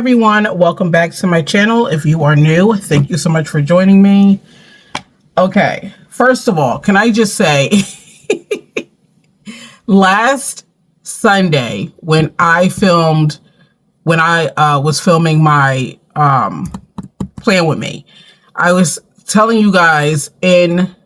everyone, welcome back to my channel. If you are new, thank you so much for joining me. Okay, first of all, can I just say last Sunday when I was filming my Plan With Me, I was telling you guys in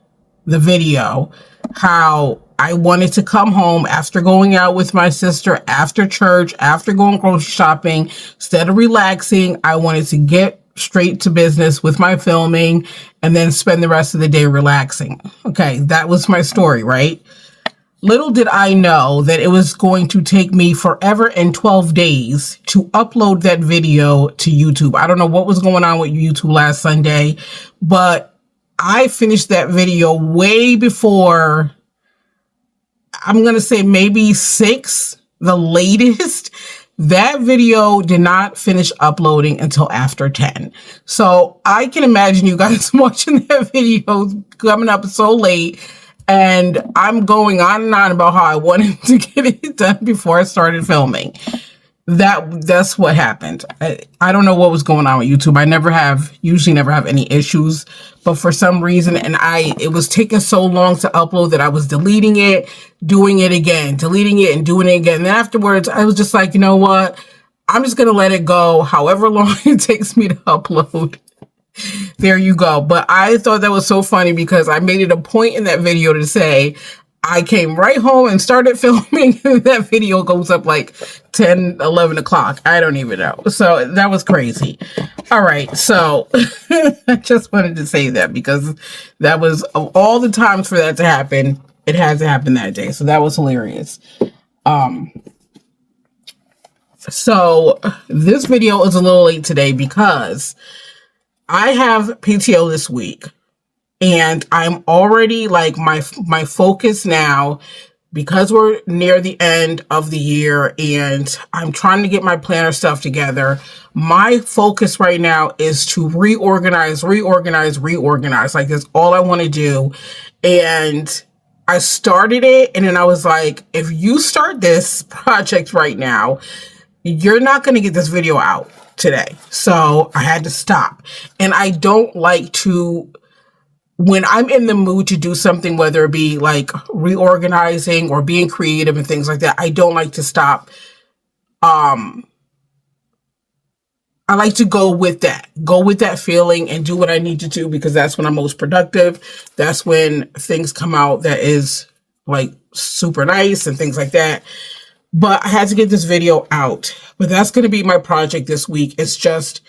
the video how I wanted to come home after going out with my sister, after church, after going grocery shopping. Instead of relaxing, I wanted to get straight to business with my filming and then spend the rest of the day relaxing. Okay, that was my story, right? Little did I know that it was going to take me forever and 12 days to upload that video to YouTube. I don't know what was going on with YouTube last Sunday, but I finished that video way before, I'm going to say maybe 6, the latest. That video did not finish uploading until after 10. So I can imagine you guys watching that video coming up so late, and I'm going on and on about how I wanted to get it done before I started filming. That's what happened. I don't know what was going on with YouTube. I usually never have any issues, but for some reason, it was taking so long to upload that I was deleting it, doing it again, deleting it and doing it again. And then afterwards, I was just like, you know what? I'm just going to let it go however long it takes me to upload. There you go. But I thought that was so funny because I made it a point in that video to say, I came right home and started filming, and that video goes up like 10, 11 o'clock. I don't even know. So that was crazy. All right. So I just wanted to say that because that was, of all the times for that to happen, it had to happen that day. So that was hilarious. So this video is a little late today because I have PTO this week. And I'm already like my focus now, because we're near the end of the year and I'm trying to get my planner stuff together. My focus right now is to reorganize. Like that's all I want to do. And I started it, and then I was like, if you start this project right now, you're not going to get this video out today. So I had to stop. And I don't like to, when I'm in the mood to do something, whether it be like reorganizing or being creative and things like that, I don't like to stop. I like to go with that feeling and do what I need to do, because that's when I'm most productive. That's when things come out that is like super nice and things like that. But I had to get this video out, but that's going to be my project this week. It's just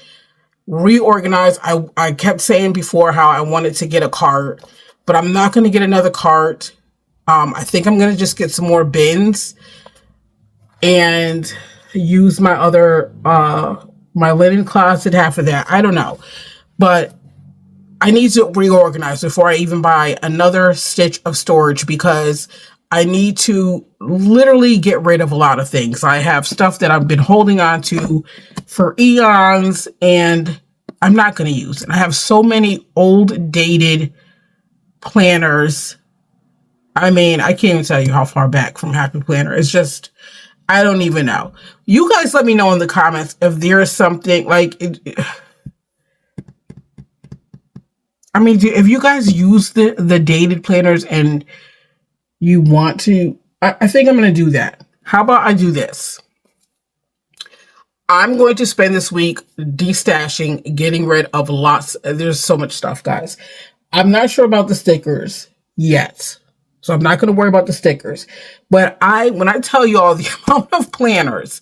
reorganize. I kept saying before how I wanted to get a cart, but I'm not going to get another cart. I think I'm going to just get some more bins and use my other, my linen closet, half of that. I don't know, but I need to reorganize before I even buy another stitch of storage, because I need to literally get rid of a lot of things. I have stuff that I've been holding on to for eons and I'm not going to use it. I have so many old dated planners. I mean, I can't even tell you how far back from Happy Planner. It's just, I don't even know. You guys let me know in the comments if there is something like, I mean, if you guys use the dated planners and you want to, I think I'm going to do that. How about I do this? I'm going to spend this week destashing, getting rid of lots. There's so much stuff, guys. I'm not sure about the stickers yet, so I'm not going to worry about the stickers. But when I tell you all the amount of planners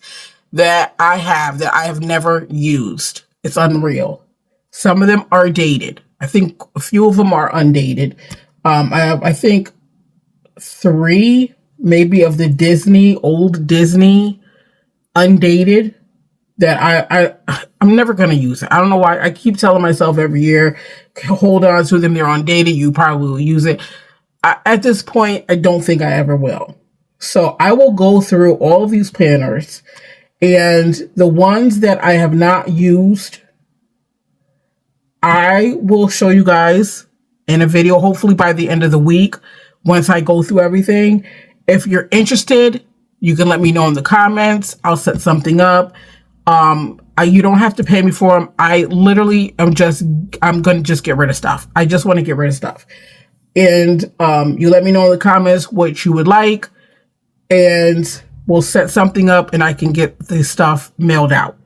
that I have never used, it's unreal. Some of them are dated. I think a few of them are undated. I think 3 maybe of the old Disney undated that I'm never going to use it. I don't know why. I keep telling myself every year, hold on to them. They're undated. You probably will use it. At this point, I don't think I ever will. So I will go through all of these planners, and the ones that I have not used, I will show you guys in a video, hopefully by the end of the week, once I go through everything. If you're interested, you can let me know in the comments. I'll set something up. You don't have to pay me for them. I literally I'm going to just get rid of stuff. I just want to get rid of stuff. And you let me know in the comments what you would like, and we'll set something up and I can get this stuff mailed out.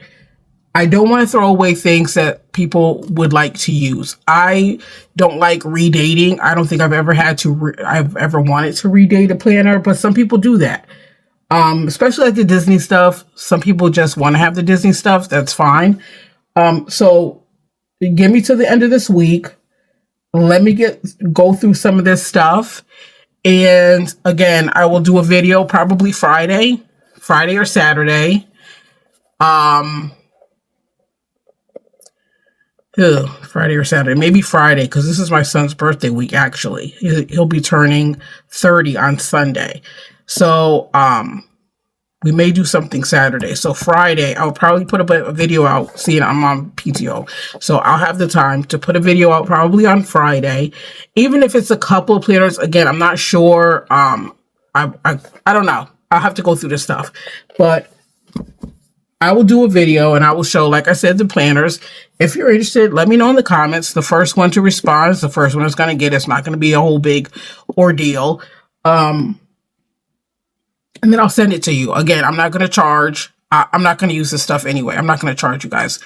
I don't want to throw away things that people would like to use. I don't like redating. I don't think I've ever had to, I've ever wanted to redate a planner, but some people do that. Especially like the Disney stuff. Some people just want to have the Disney stuff. That's fine. So give me to the end of this week. Let me go through some of this stuff. And again, I will do a video probably Friday or Saturday. Friday or Saturday, maybe Friday, because this is my son's birthday week, actually. He'll be turning 30 on Sunday. So, we may do something Saturday. So Friday, I'll probably put a video out, seeing I'm on PTO. So I'll have the time to put a video out probably on Friday. Even if it's a couple of planners, again, I'm not sure. I don't know. I'll have to go through this stuff. But I will do a video and I will show, like I said, the planners. If you're interested, let me know in the comments. The first one to respond is the first one that's going to get it. It's not going to be a whole big ordeal. And then I'll send it to you. Again, I'm not going to charge. I'm not going to use this stuff anyway. I'm not going to charge you guys.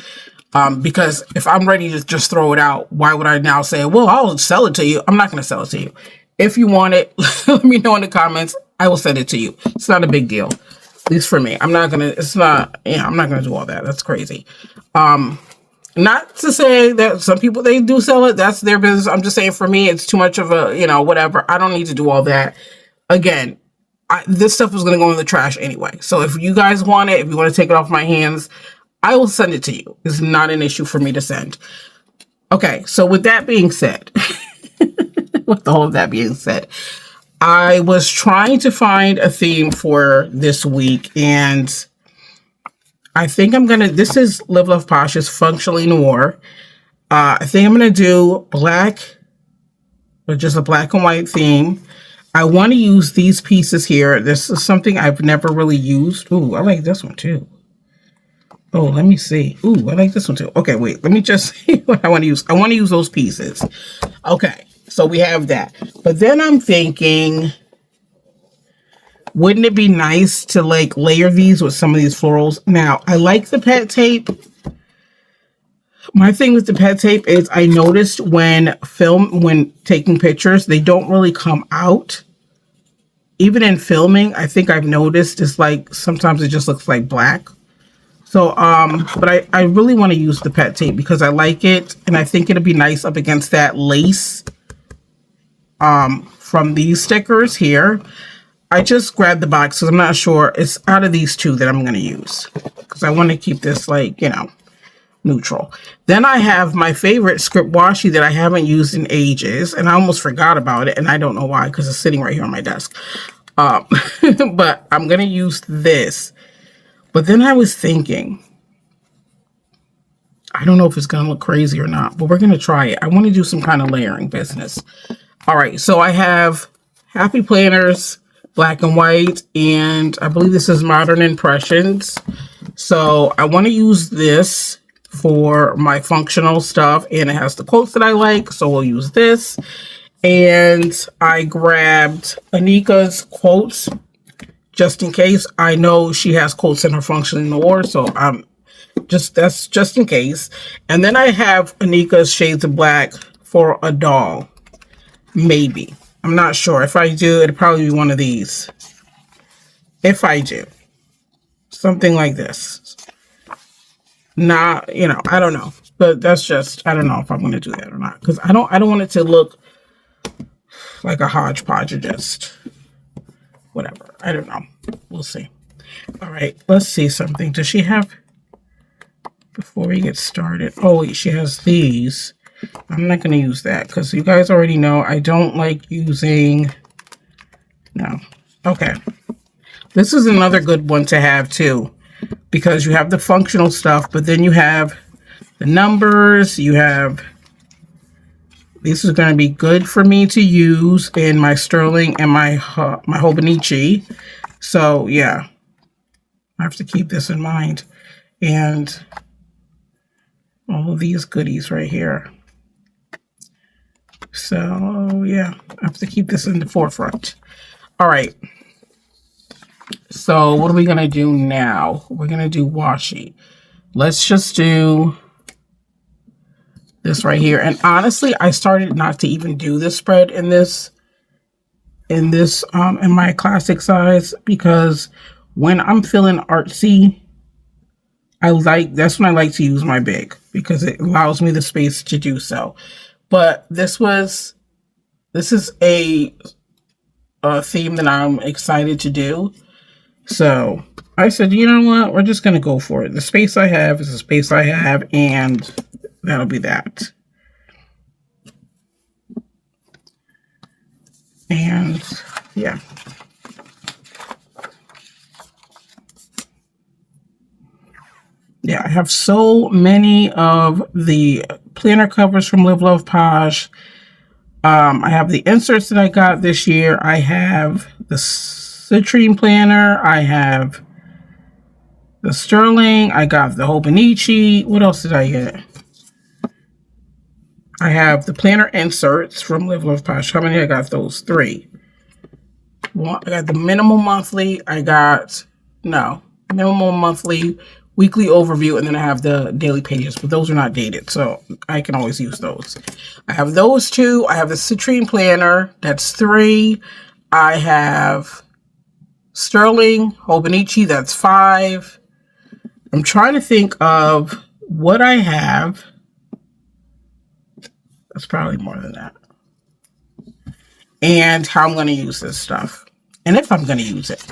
Because if I'm ready to just throw it out, why would I now say, well, I'll sell it to you? I'm not going to sell it to you. If you want it, let me know in the comments. I will send it to you. It's not a big deal. At least for me. I'm not going to do all that. That's crazy. Not to say that some people, they do sell it. That's their business. I'm just saying for me, it's too much of a, whatever. I don't need to do all that. Again, this stuff was going to go in the trash anyway. So if you guys want it, if you want to take it off my hands, I will send it to you. It's not an issue for me to send. Okay, so with that being said, with all of that being said, I was trying to find a theme for this week, and I think this is Live.Love.Posh's Functionally Noir. I think I'm going to do black, or just a black and white theme. I want to use these pieces here. This is something I've never really used. Ooh, I like this one too. Oh, let me see. Ooh, I like this one too. Okay, wait. Let me just see what I want to use. I want to use those pieces. Okay, so we have that. But then I'm thinking, wouldn't it be nice to like layer these with some of these florals? Now, I like the pet tape. My thing with the pet tape is I noticed when taking pictures, they don't really come out. Even in filming, I think I've noticed it's like sometimes it just looks like black. So, but I really want to use the pet tape because I like it. And I think it'll be nice up against that lace from these stickers here. I just grabbed the box because I'm not sure. It's out of these two that I'm going to use because I want to keep this like, neutral. Then I have my favorite script washi that I haven't used in ages, and I almost forgot about it, and I don't know why because it's sitting right here on my desk. But I'm gonna use this. But then I was thinking, I don't know if it's gonna look crazy or not, but we're gonna try it. I want to do some kind of layering business. All right, so I have Happy Planners, black and white, and I believe this is Modern Impressions. So I want to use this for my functional stuff, and it has the quotes that I like, so we'll use this. And I grabbed Anika's quotes just in case. I know she has quotes in her Functionally Noir, so that's just in case. And then I have Anika's Shades of Black for a doll. Maybe. I'm not sure. If I do, it'll probably be one of these. If I do. Something like this. Not, I don't know. But that's just, I don't know if I'm going to do that or not. Because I don't want it to look like a hodgepodge or just whatever. I don't know. We'll see. All right. Let's see something. Does she have, before we get started? Oh, wait, she has these. I'm not going to use that because you guys already know I don't like using, no. Okay. This is another good one to have too, because you have the functional stuff, but then you have the numbers, you have, this is going to be good for me to use in my Sterling and my Hobonichi. So yeah, I have to keep this in mind. And all of these goodies right here. So yeah, I have to keep this in the forefront. All right. So what are we going to do now? We're going to do washi. Let's just do this right here. And honestly, I started not to even do this spread in my classic size, because when I'm feeling artsy, that's when I like to use my big, because it allows me the space to do so. But this is a theme that I'm excited to do. So I said, you know what? We're just going to go for it. The space I have is the space I have, and that'll be that. And yeah. Yeah, I have so many of the planner covers from Live.Love.Posh. I have the inserts that I got this year. I have the citrine planner. I have the sterling. I got the Hobonichi. What else did I get? I have the planner inserts from Live.Love.Posh. How many? I got those 3. I got the minimal monthly. Minimal monthly, weekly overview, and then I have the daily pages, but those are not dated, so I can always use those. I have those 2. I have the citrine planner. That's 3. I have sterling, Hobonichi. That's 5. I'm trying to think of what I have. That's probably more than that. And how I'm going to use this stuff. And if I'm going to use it.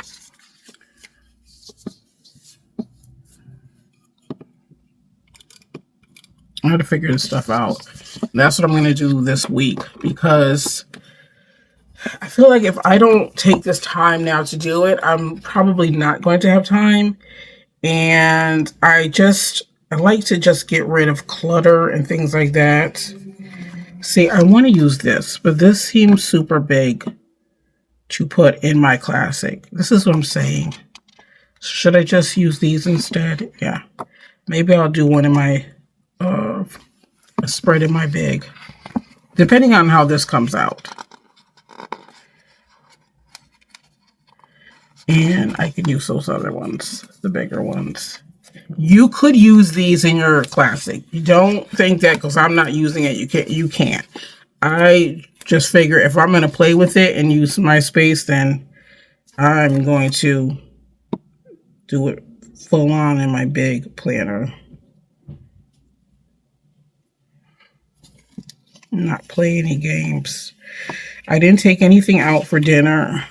I have to figure this stuff out. That's what I'm going to do this week, because I feel like if I don't take this time now to do it, I'm probably not going to have time. And I like to just get rid of clutter and things like that. See, I want to use this, but this seems super big to put in my classic. This is what I'm saying. Should I just use these instead? Yeah. Maybe I'll do one in my a spread in my big, depending on how this comes out. And I can use those other ones, the bigger ones. You could use these in your classic. You don't think that because I'm not using it, you can't. I just figure if I'm going to play with it and use my space, then I'm going to do it full on in my big planner. Not play any games. I didn't take anything out for dinner.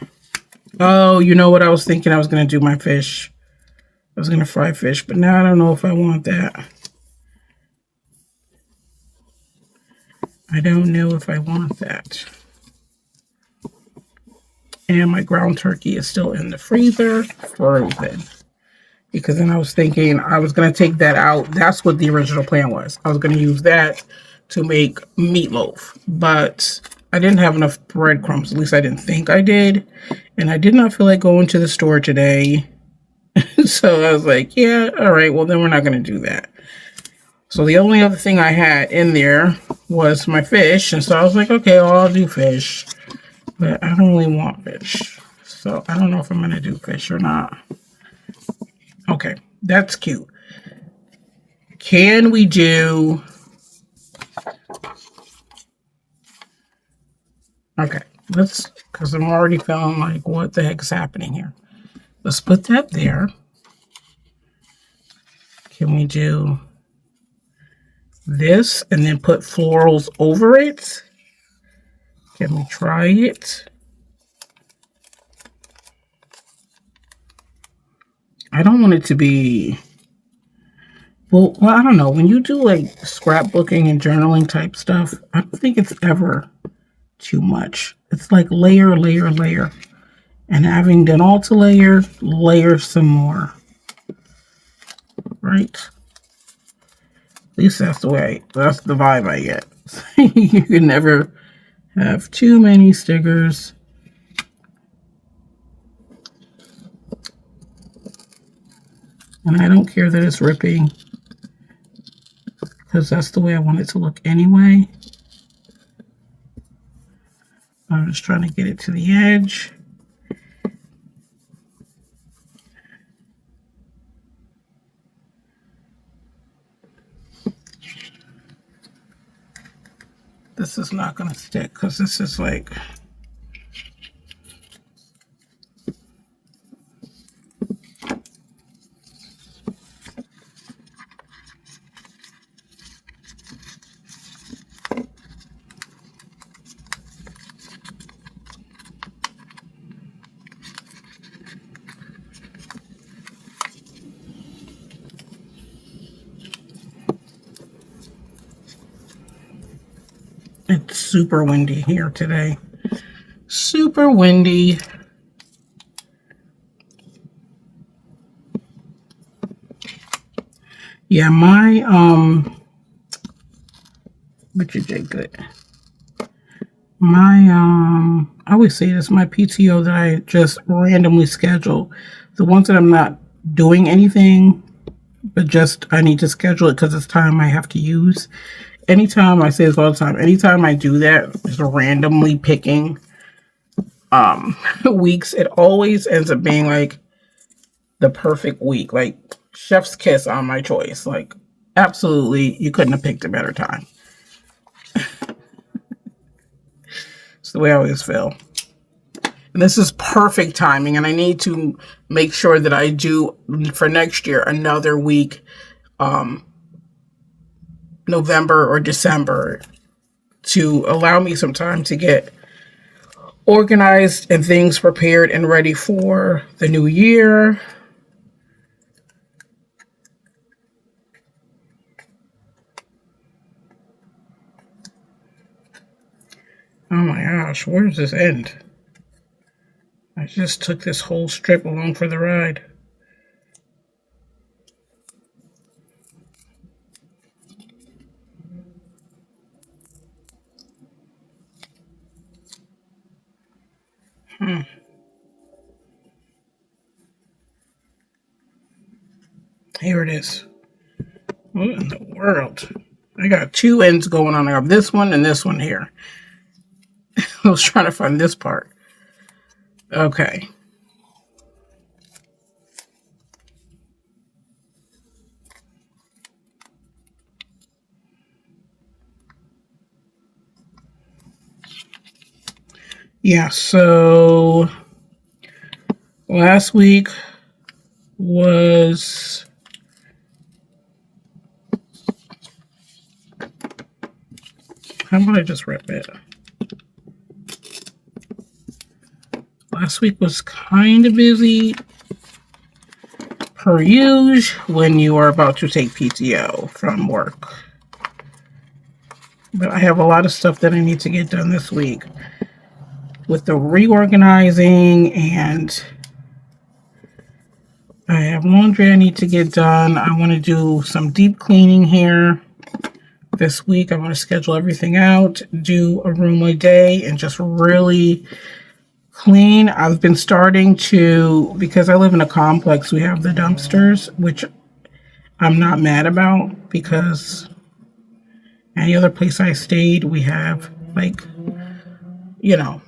Oh, you know what I was thinking? I was going to do my fish. I was going to fry fish, but now I don't know if I want that. I don't know if I want that. And my ground turkey is still in the freezer, frozen. Because then I was thinking I was going to take that out. That's what the original plan was. I was going to use that to make meatloaf. But I didn't have enough breadcrumbs. At least I didn't think I did. And I did not feel like going to the store today. So I was like, yeah, all right, well, then we're not going to do that. So the only other thing I had in there was my fish. And so I was like, okay, well, I'll do fish. But I don't really want fish. So I don't know if I'm going to do fish or not. Okay, that's cute. Can we do... Okay, because I'm already feeling like, what the heck is happening here? Let's put that there. Can we do this and then put florals over it? Can we try it? I don't want it to be... Well, I don't know. When you do like scrapbooking and journaling type stuff, I don't think it's ever too much. It's like layer, layer, layer. And having done all to layer, layer some more. Right? At least that's that's the vibe I get. You can never have too many stickers. And I don't care that it's ripping. because that's the way I want it to look anyway. I'm just trying to get it to the edge. This is not going to stick because this is like... It's super windy here today. Super windy. Yeah, my what you did good. My I always say this, my PTO that I just randomly schedule. The ones that I'm not doing anything, but just I need to schedule it because it's time I have to use. Anytime, I say this all the time, anytime I do that, just randomly picking weeks, it always ends up being like the perfect week. Like chef's kiss on my choice. Like absolutely, you couldn't have picked a better time. It's the way I always feel. And this is perfect timing, and I need to make sure that I do for next year another week, November or December, to allow me some time to get organized and things prepared and ready for the new year. Oh my gosh, where does this end? I just took this whole strip along for the ride. Here it is. What in the world? I got two ends going on. I have this one and this one here. I was trying to find this part. Okay. Yeah, so last week was how about I just rip it? Last week was kind of busy per usual when you are about to take PTO from work. But I have a lot of stuff that I need to get done this week with the reorganizing, and I have laundry I need to get done. I want to do some deep cleaning here this week. I want to schedule everything out, do a room a day, and just really clean. I've been starting to, because I live in a complex, we have the dumpsters, which I'm not mad about, because any other place I stayed, we have, like, you know,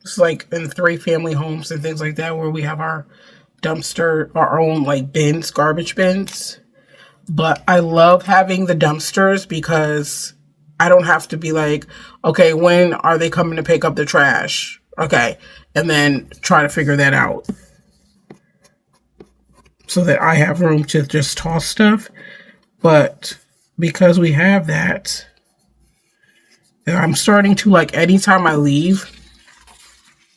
it's like in 3-family homes and things like that where we have our dumpster, our own like bins, garbage bins. But I love having the dumpsters because I don't have to be like, okay, when are they coming to pick up the trash? Okay. And then try to figure that out so that I have room to just toss stuff. But because we have that, I'm starting to, like, anytime I leave,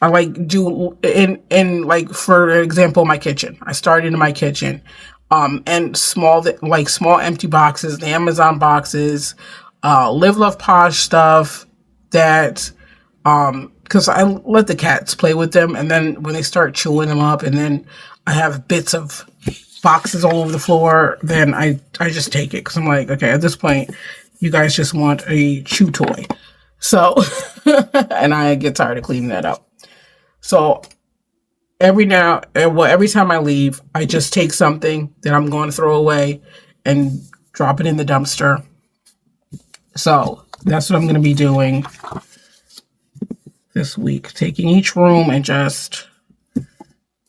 I like do in like, for example, my kitchen. I started in my kitchen, and small empty boxes, the Amazon boxes, Live.Love.Posh stuff that, because I let the cats play with them, and then when they start chewing them up, and then I have bits of boxes all over the floor, then I just take it because I'm like, okay, at this point, you guys just want a chew toy. So, and I get tired of cleaning that up. So every time I leave, I just take something that I'm going to throw away and drop it in the dumpster. So that's what I'm going to be doing this week. Taking each room and just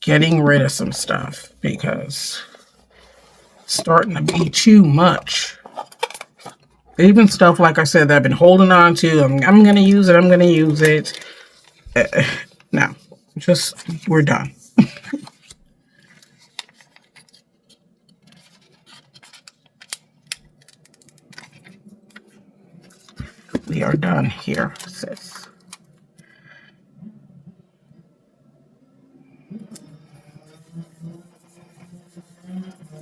getting rid of some stuff because it's starting to be too much. Even stuff, like I said, that I've been holding on to. I'm going to use it. I'm going to use it. No, just, we're done. We are done here, sis.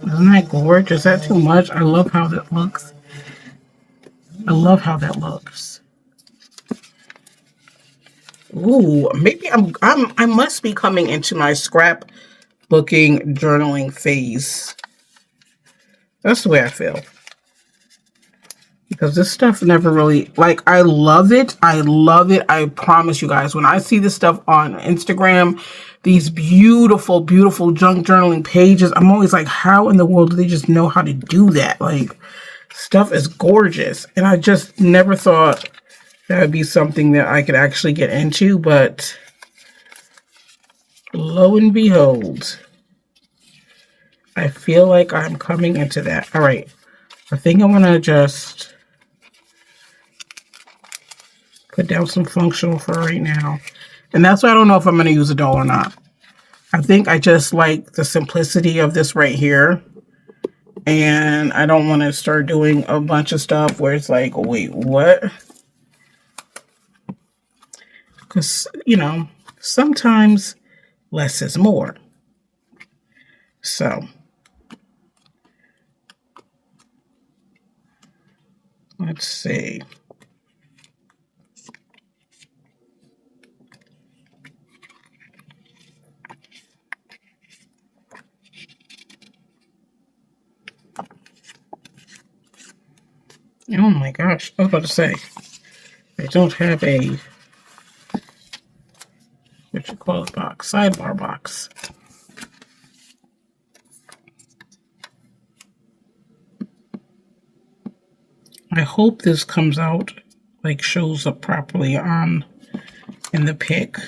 Isn't that gorgeous? Is that too much? I love how that looks. I love how that looks. Ooh, maybe I must be coming into my scrapbooking journaling phase. That's the way I feel. Because this stuff never really, like, I love it. I love it. I promise you guys, when I see this stuff on Instagram, these beautiful, beautiful junk journaling pages, I'm always like, how in the world do they just know how to do that? Like, stuff is gorgeous. And I just never thought that would be something that I could actually get into, but lo and behold, I feel like I'm coming into that. All right. I think I want to just put down some functional for right now. And that's why I don't know if I'm going to use a doll or not. I think I just like the simplicity of this right here. And I don't want to start doing a bunch of stuff where it's like, wait, what? Because, you know, sometimes less is more. So let's see. Oh my gosh, I was about to say, I don't have a, what you call it, box, sidebar box. I hope this comes out, like, shows up properly on, in the pic.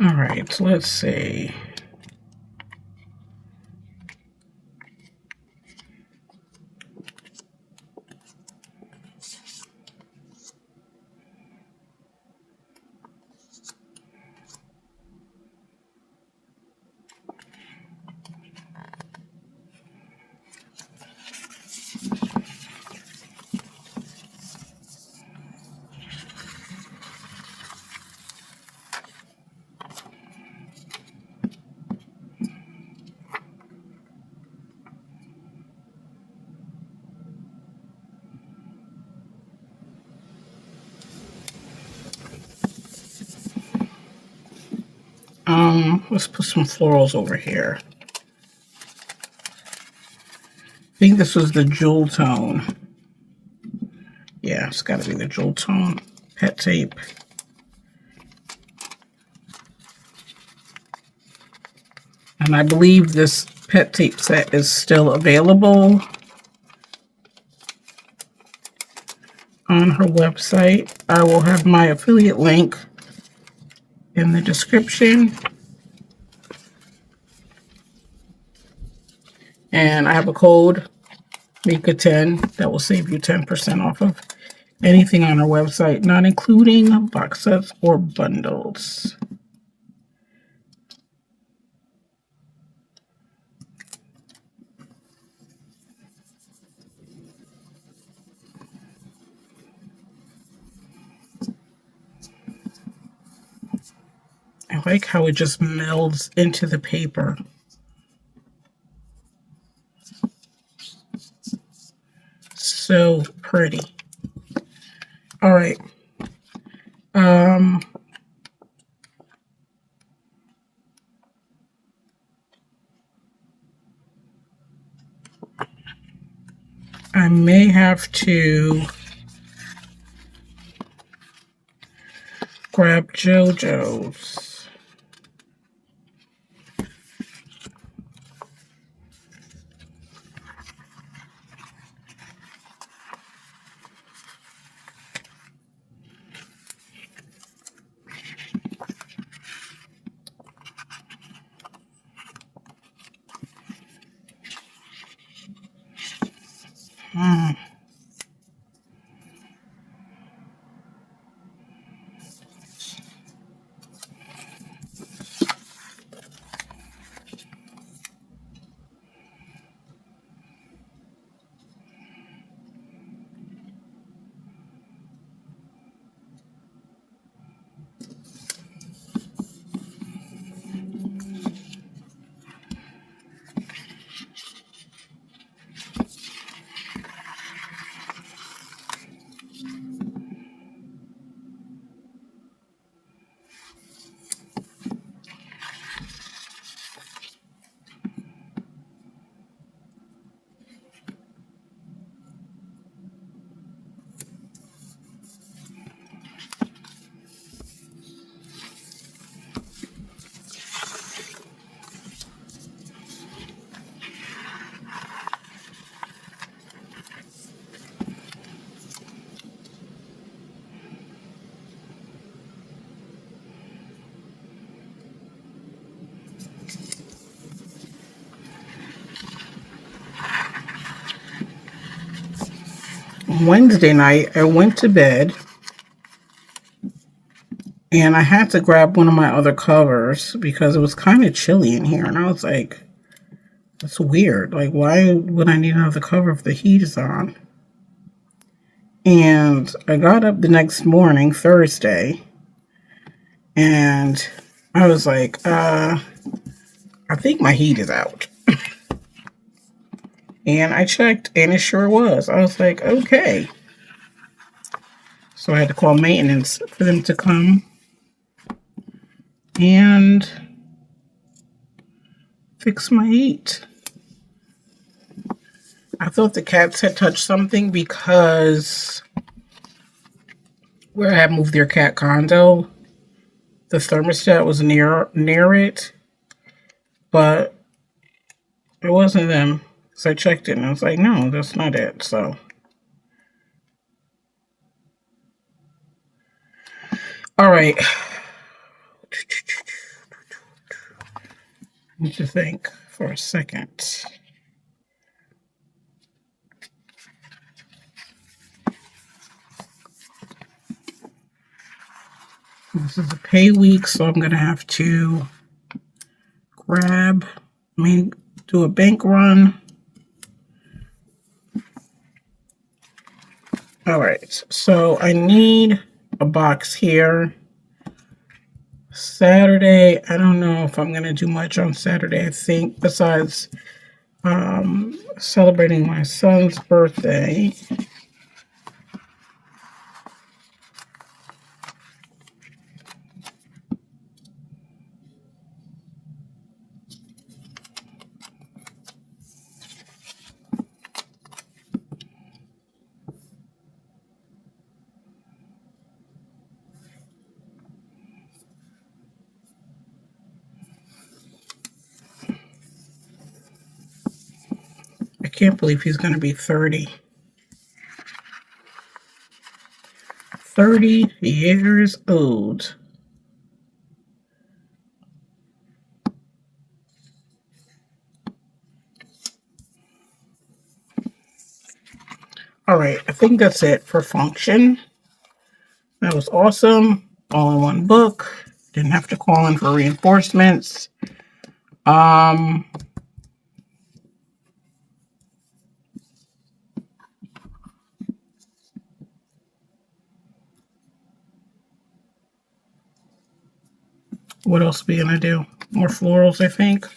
All right, let's see. Let's put some florals over here. I think this was the jewel tone. Yeah, it's got to be the jewel tone pet tape. And I believe this pet tape set is still available on her website. I will have my affiliate link in the description. And I have a code, Mika10, that will save you 10% off of anything on our website, not including box sets or bundles. I like how it just melds into the paper. So pretty. All right. I may have to grab JoJo's. Wednesday night, I went to bed and I had to grab one of my other covers because it was kind of chilly in here. And I was like, that's weird. Like, why would I need another cover if the heat is on? And I got up the next morning, Thursday, and I was like, I think my heat is out. And I checked, and it sure was. I was like, okay. So I had to call maintenance for them to come and fix my heat. I thought the cats had touched something because where I had moved their cat condo, the thermostat was near it, but it wasn't them. So I checked it and I was like, no, that's not it. So, all right. I need to think for a second. This is a pay week, so I'm going to have to do a bank run. All right, so I need a box here. Saturday, I don't know if I'm going to do much on Saturday, I think, besides celebrating my son's birthday. I can't believe he's going to be 30. 30 years old. All right, I think that's it for function. That was awesome. All in one book. Didn't have to call in for reinforcements. What else are we gonna do? More florals, I think.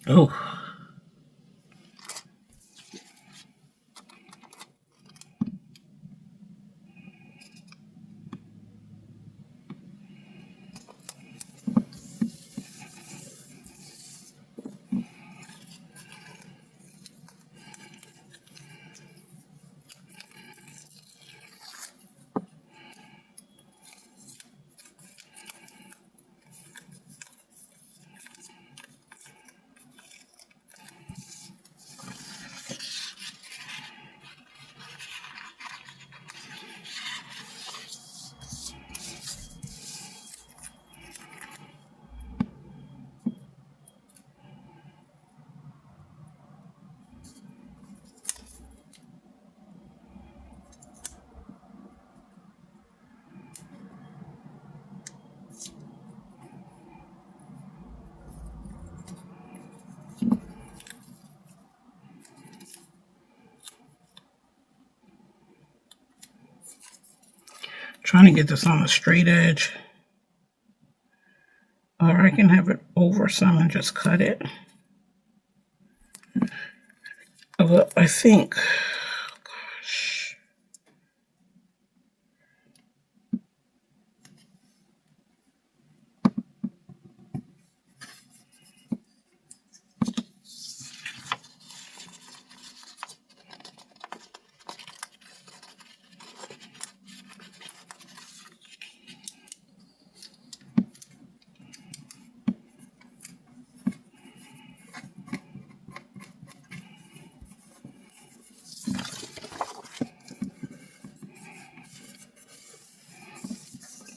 Oh. Trying to get this on a straight edge. Or I can have it over some and just cut it. But I think, gosh.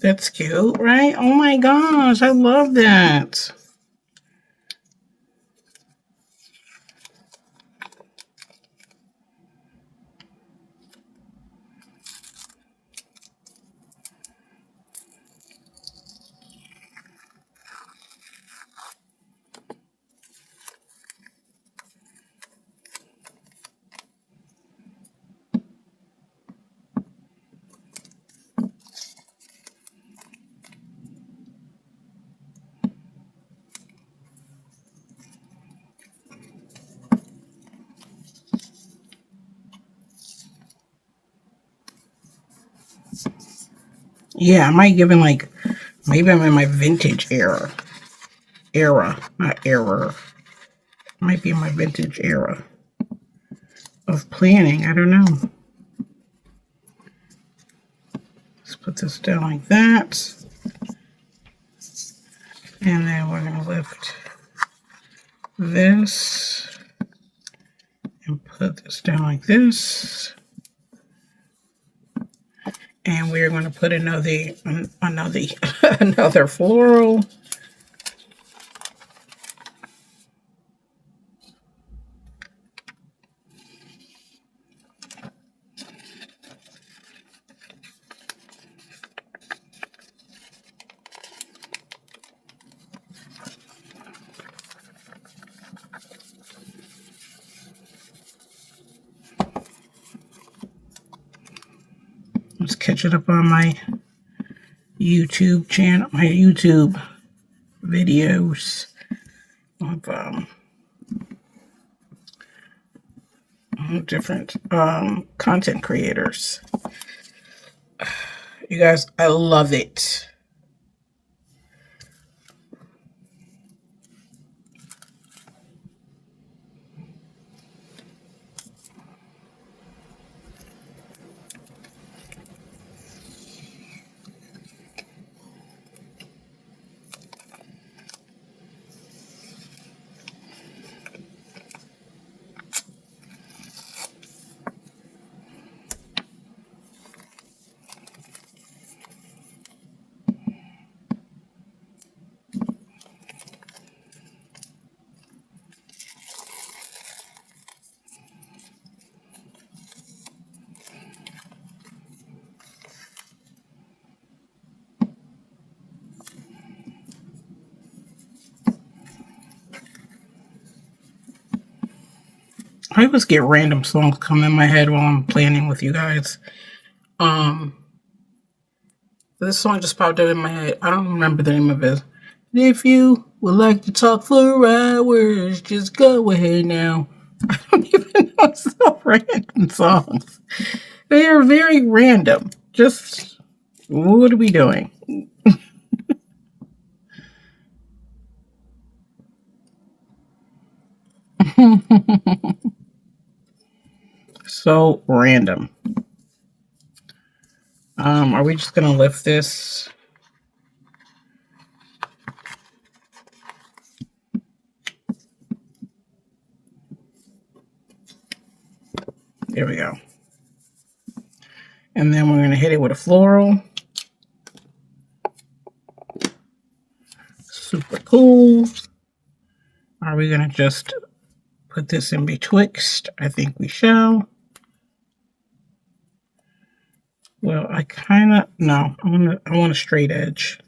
That's cute, right? Oh my gosh, I love that. Yeah, I might give him like, maybe I'm in my vintage era. Not error. Might be in my vintage era of planning. I don't know. Let's put this down like that. And then we're going to lift this and put this down like this. And we're going to put another another floral. Let's catch it up on my YouTube channel, my YouTube videos of different content creators. You guys, I love it. I always get random songs come in my head while I'm planning with you guys. This song just popped up in my head. I don't remember the name of it. If you would like to talk for hours, just go ahead now. I don't even know some random songs. They are very random. Just, what are we doing? So random. Are we just gonna lift this? There we go. And then we're gonna hit it with a floral. Super cool. Are we gonna just put this in betwixt? I think we shall. Well, I kind of, no, I want a straight edge.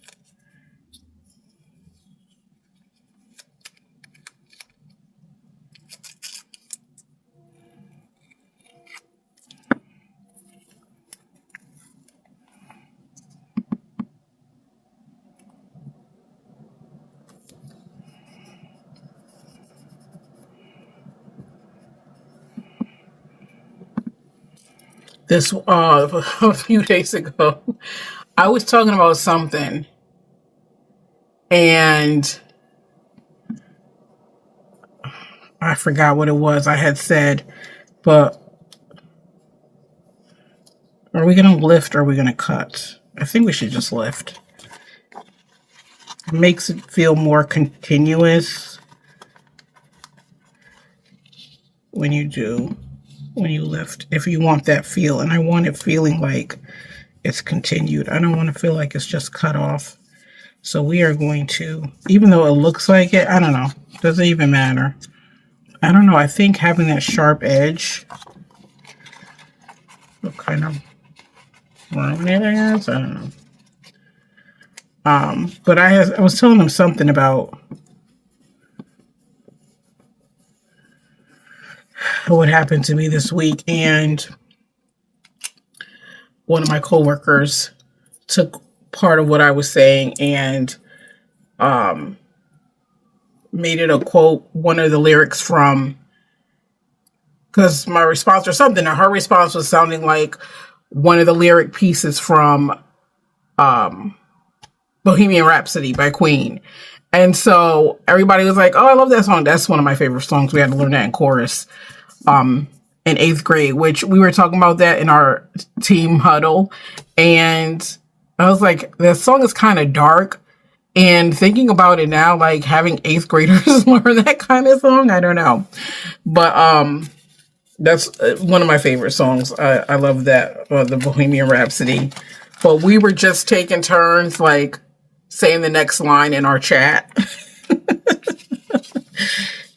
This, a few days ago, I was talking about something, and I forgot what it was I had said, but are we going to lift or are we going to cut? I think we should just lift. It makes it feel more continuous when you lift, if you want that feel. And I want it feeling like it's continued. I don't want to feel like it's just cut off. So we are going to, even though it looks like it, I don't know. Doesn't even matter. I don't know. I think having that sharp edge will kind of ruin it, I guess. I don't know. But I was telling them something about what happened to me this week, and one of my coworkers took part of what I was saying and made it a quote, one of the lyrics from, because my response or something, her response was sounding like one of the lyric pieces from Bohemian Rhapsody by Queen. And so everybody was like, oh, I love that song. That's one of my favorite songs. We had to learn that in chorus in 8th grade, which we were talking about that in our team huddle. And I was like, that song is kind of dark. And thinking about it now, like having 8th graders learn that kind of song, I don't know. But that's one of my favorite songs. I love that, the Bohemian Rhapsody. But we were just taking turns, like, saying the next line in our chat.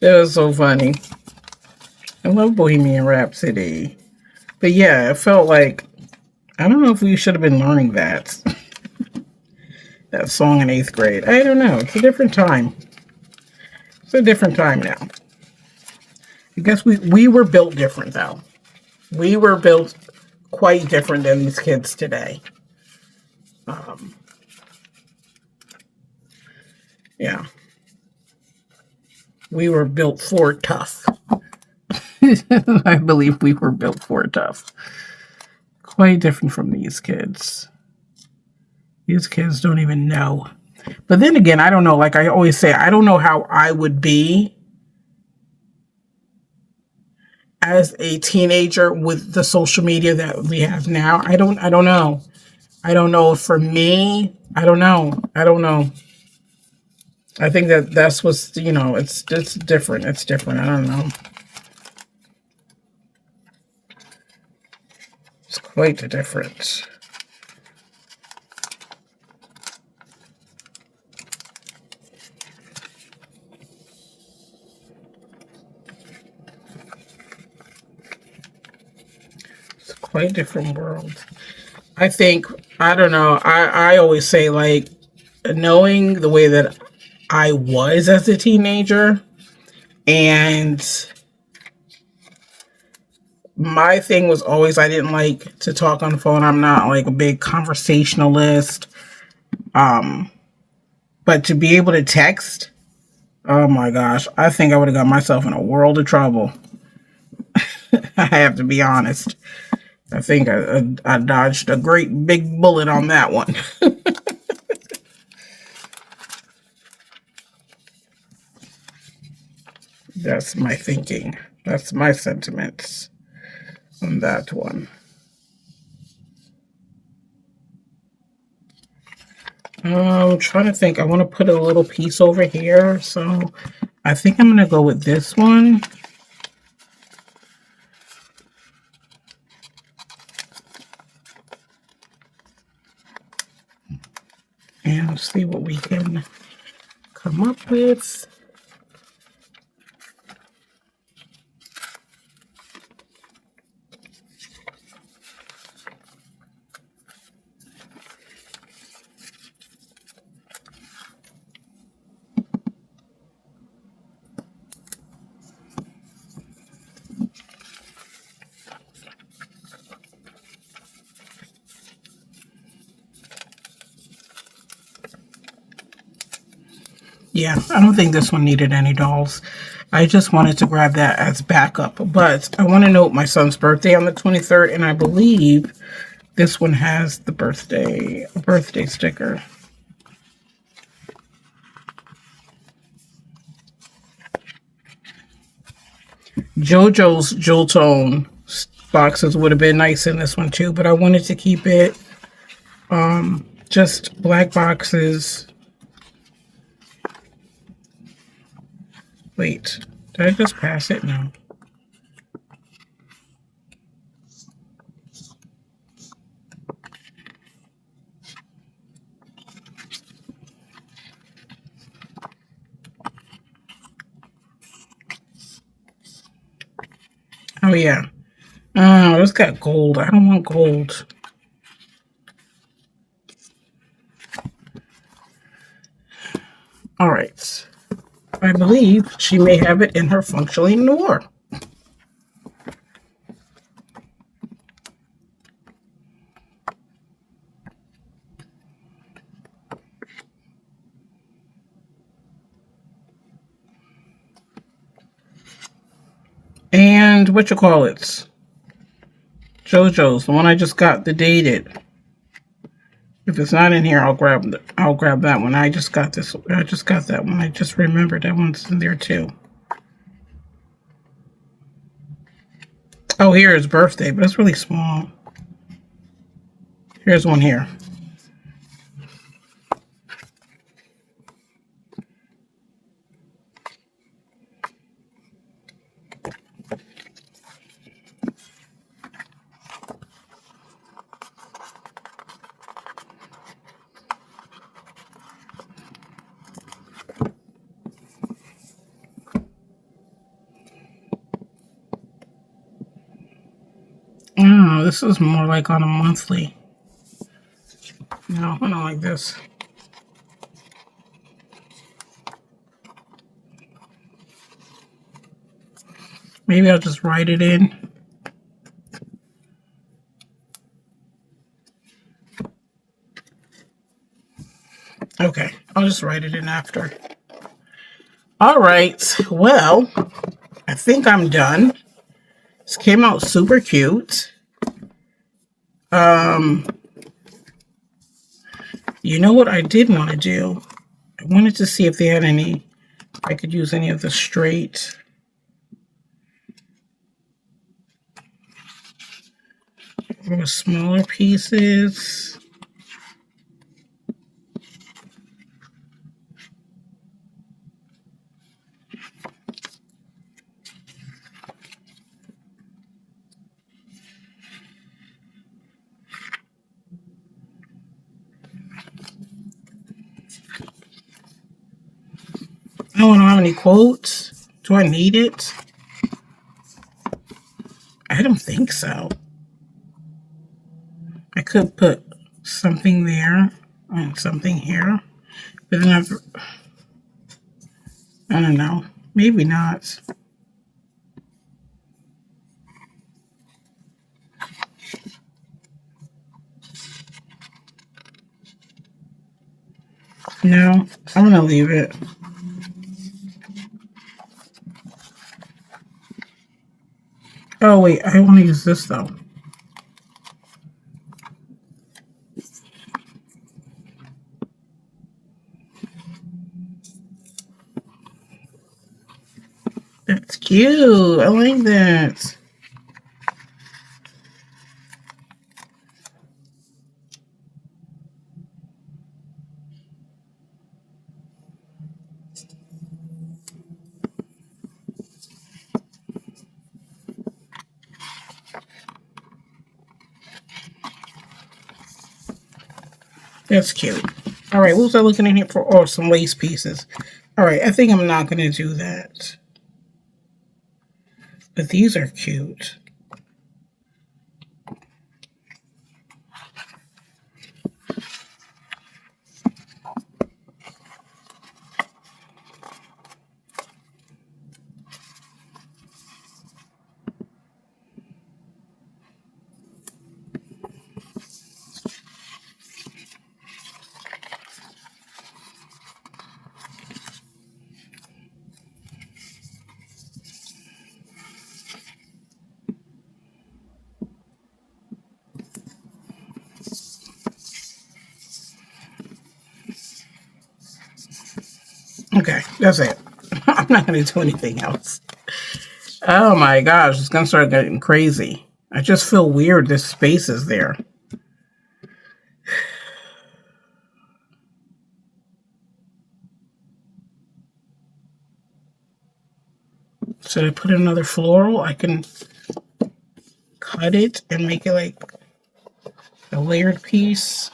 It was so funny. I love Bohemian Rhapsody. But yeah, it felt like, I don't know if we should have been learning that song in 8th grade. I don't know. It's a different time. It's a different time now. I guess we were built different, though. We were built quite different than these kids today. Yeah. We were built for tough. I believe we were built for tough. Quite different from these kids. These kids don't even know. But then again, I don't know. Like I always say, I don't know how I would be as a teenager with the social media that we have now. I don't know. I don't know. For me, I don't know. I think that's what's, it's different. It's different. I don't know. It's quite a difference. It's quite a different world. I think, I don't know. I always say, like, knowing the way that I was as a teenager and my thing was always I didn't like to talk on the phone. I'm not like a big conversationalist. But to be able to text, oh my gosh, I think I would have got myself in a world of trouble. I have to be honest. I think I dodged a great big bullet on that one. That's my thinking. That's my sentiments on that one. I'm trying to think. I want to put a little piece over here. So I think I'm going to go with this one. And see what we can come up with. Yeah, I don't think this one needed any dolls. I just wanted to grab that as backup. But I want to note my son's birthday on the 23rd, and I believe this one has the birthday sticker. JoJo's Jewel Tone boxes would have been nice in this one too, but I wanted to keep it just black boxes. Wait, did I just pass it? No. Oh yeah. Oh, it's got gold. I don't want gold. All right. I believe she may have it in her functioning Noir. And what you call it? JoJo's, the one I just got, the dated. If it's not in here, I'll grab that one. I just got that one. I just remembered that one's in there too. Oh, here is birthday, but it's really small. Here's one here. Oh, this is more like on a monthly. No, I don't like this. Maybe I'll just write it in. Okay, I'll just write it in after. All right, well, I think I'm done. This came out super cute. You know what I did want to do? I wanted to see if they had any, I could use any of the straight. Or smaller pieces. I don't have any quotes. Do I need it? I don't think so. I could put something there and something here. But then I don't know. Maybe not. No, I'm gonna leave it. Oh wait, I want to use this though. That's cute. I like that. That's cute. All right, what was I looking in here for? Oh, some lace pieces. All right, I think I'm not going to do that. But these are cute. Okay, that's it. I'm not going to do anything else. Oh my gosh, it's going to start getting crazy. I just feel weird. This space is there. Should I put another floral? I can cut it and make it like a layered piece.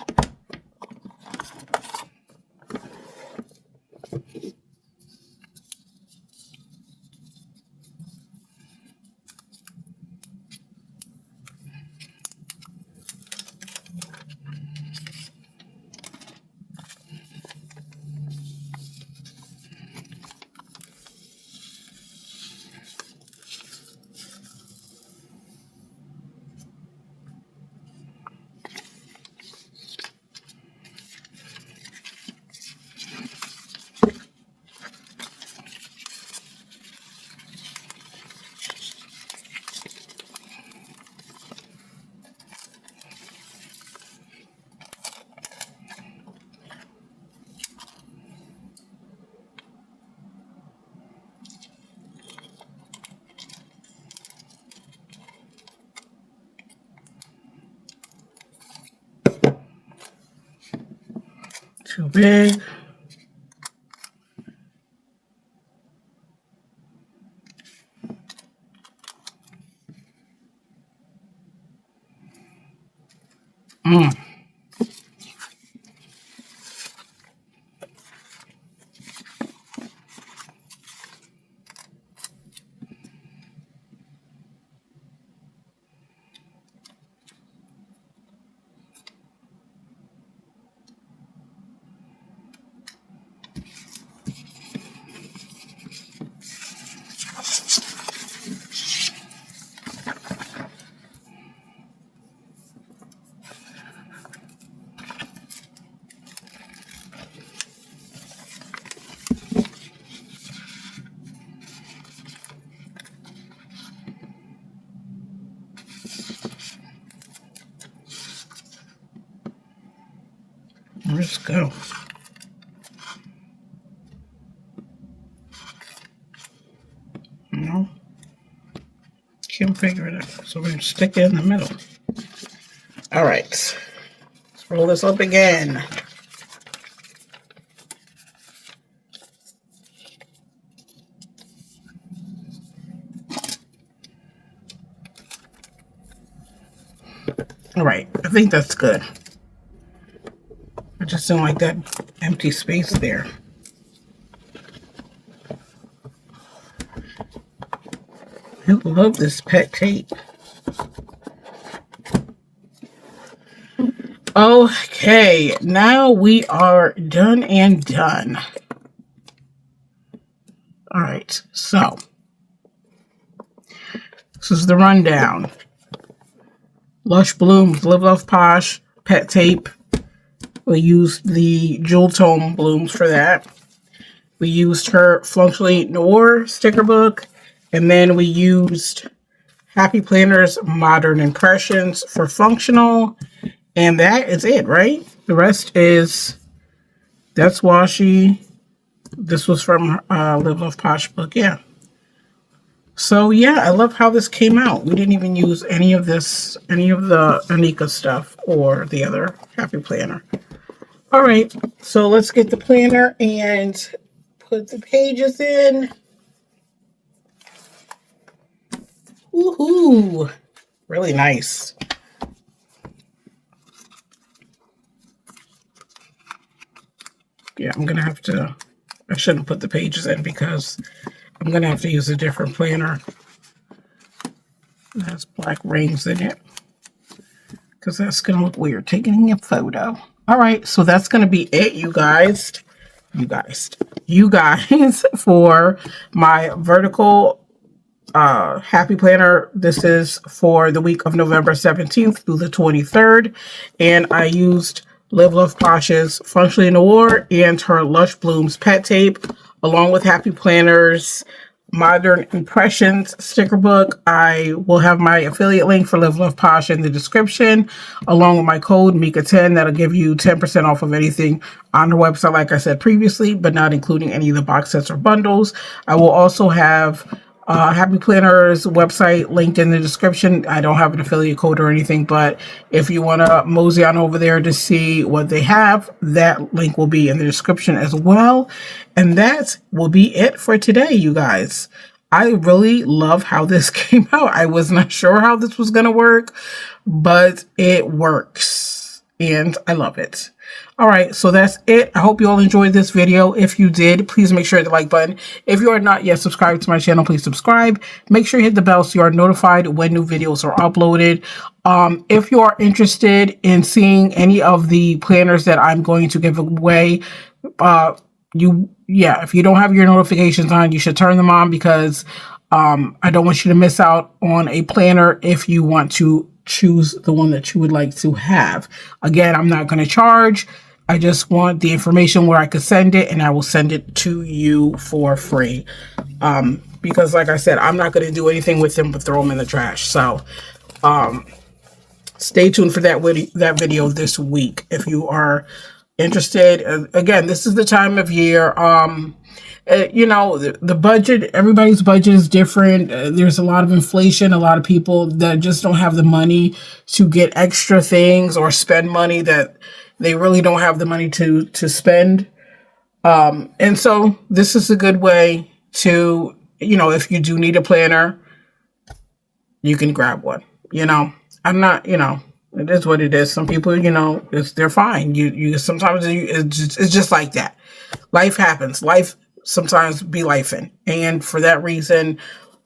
Too big. Let's go. No, can't figure it out. So we're going to stick it in the middle. All right, let's roll this up again. All right, I think that's good. I just don't like that empty space there. I love this pet tape. Okay, now we are done and done. All right, so this is the rundown. Lush Blooms, Live.Love.Posh, pet tape, We used the Jewel Tone blooms for that. We used her Functionally Noir sticker book. And then we used Happy Planners Modern Impressions for functional. And that is it, right? The rest is, that's washi. This was from Live.Love.Posh book, yeah. So yeah, I love how this came out. We didn't even use any of this, any of the Anika stuff or the other Happy Planner. All right, so let's get the planner and put the pages in. Woohoo! Really nice. Yeah, I'm gonna have to, I shouldn't put the pages in because I'm gonna have to use a different planner that has black rings in it, because that's gonna look weird taking a photo. All right, so that's gonna be it, you guys, for my vertical Happy Planner. This is for the week of November 17th through the 23rd, and I used Live.Love.Posh's Functionally Noir and her Lush Blooms pet tape, along with Happy Planner's Modern Impressions sticker book. I will have my affiliate link for Live.Love.Posh in the description, along with my code Mika10. That'll give you 10% off of anything on her website, like I said previously, but not including any of the box sets or bundles. I will also have Happy Planner's website linked in the description. I don't have an affiliate code or anything, but if you want to mosey on over there to see what they have, that link will be in the description as well. And that will be it for today, you guys. I really love how this came out. I was not sure how this was going to work, but it works and I love it. All right, so that's it. I hope you all enjoyed this video. If you did, please make sure to hit the like button. If you are not yet subscribed to my channel, please subscribe. Make sure you hit the bell so you are notified when new videos are uploaded. If you are interested in seeing any of the planners that I'm going to give away, if you don't have your notifications on, you should turn them on, because I don't want you to miss out on a planner if you want to choose the one that you would like to have. Again, I'm not going to charge. I just want the information where I could send it, and I will send it to you for free. Because like I said, I'm not going to do anything with them but throw them in the trash. So stay tuned for that video this week if you are interested. Again, this is the time of year. You know, the budget, everybody's budget is different. There's a lot of inflation, a lot of people that just don't have the money to get extra things or spend money that they really don't have the money to spend. And so this is a good way to, you know, if you do need a planner, you can grab one. You know, I'm not, you know, it is what it is. Some people, you know, they're fine. You sometimes it's just like that. Life happens. Life sometimes be lifing, and for that reason,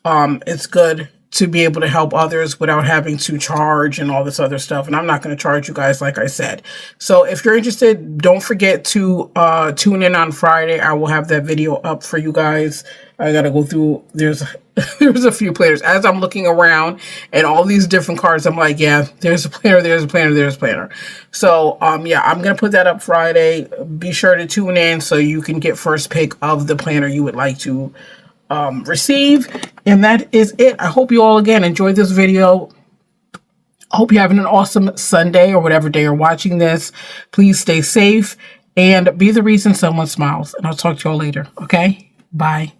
it's good to be able to help others without having to charge and all this other stuff. And I'm not going to charge you guys, like I said. So if you're interested, don't forget to tune in on Friday. I will have that video up for you guys. I got to go through, there's a few planners. As I'm looking around and all these different cards, I'm like, yeah, there's a planner, there's a planner, there's a planner. So, yeah, I'm going to put that up Friday. Be sure to tune in so you can get first pick of the planner you would like to receive. And that is it. I hope you all, again, enjoyed this video. I hope you're having an awesome Sunday or whatever day you're watching this. Please stay safe and be the reason someone smiles. And I'll talk to you all later. Okay? Bye.